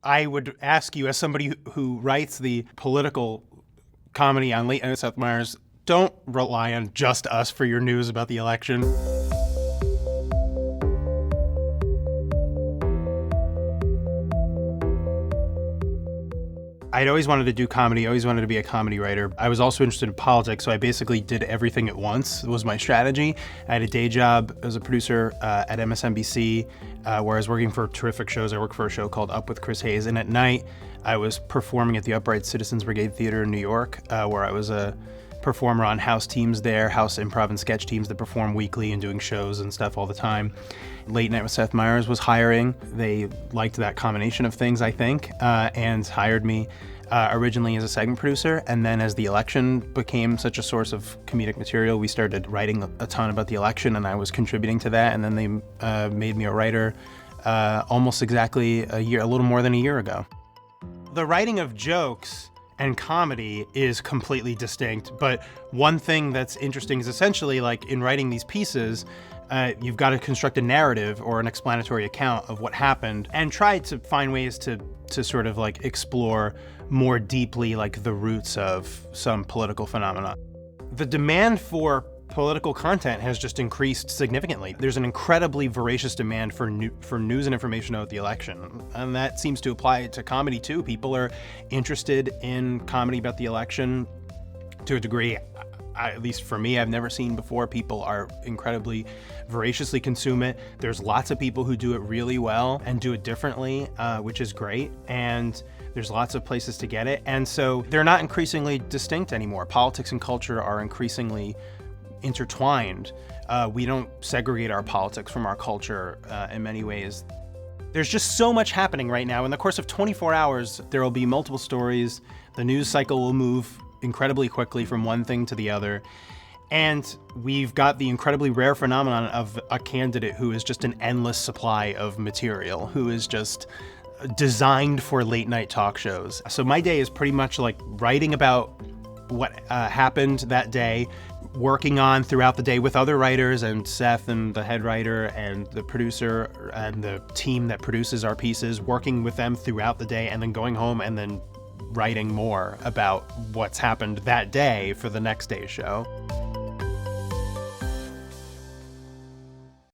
I would ask you, as somebody who writes the political comedy on Late Night with Seth Meyers, don't rely on just us for your news about the election. I'd always wanted to do comedy, always wanted to be a comedy writer. I was also interested in politics, so I basically did everything at once. It was my strategy. I had a day job as a producer at MSNBC, where I was working for terrific shows. I worked for a show called Up with Chris Hayes, and at night I was performing at the Upright Citizens Brigade Theater in New York, where I was a performer on house teams there, house improv and sketch teams that perform weekly and doing shows and stuff all the time. Late Night with Seth Meyers was hiring. They liked that combination of things, I think, and hired me originally as a segment producer. And then as the election became such a source of comedic material, we started writing a ton about the election, and I was contributing to that. And then they made me a writer almost exactly a little more than a year ago. The writing of jokes and comedy is completely distinct, but one thing that's interesting is essentially, like, in writing these pieces, you've got to construct a narrative or an explanatory account of what happened and try to find ways to sort of like explore more deeply like the roots of some political phenomena. The demand for political content has just increased significantly. There's an incredibly voracious demand for news and information about the election, and that seems to apply to comedy too. People are interested in comedy about the election to a degree, at least for me, I've never seen before. People are incredibly voraciously consume it. There's lots of people who do it really well and do it differently, which is great. And there's lots of places to get it. And so they're not increasingly distinct anymore. Politics and culture are increasingly intertwined. We don't segregate our politics from our culture in many ways. There's just so much happening right now. In the course of 24 hours, there will be multiple stories. The news cycle will move incredibly quickly from one thing to the other. And we've got the incredibly rare phenomenon of a candidate who is just an endless supply of material, who is just designed for late night talk shows. So my day is pretty much like writing about what happened that day, working on throughout the day with other writers and Seth and the head writer and the producer and the team that produces our pieces, working with them throughout the day, and then going home and then writing more about what's happened that day for the next day's show.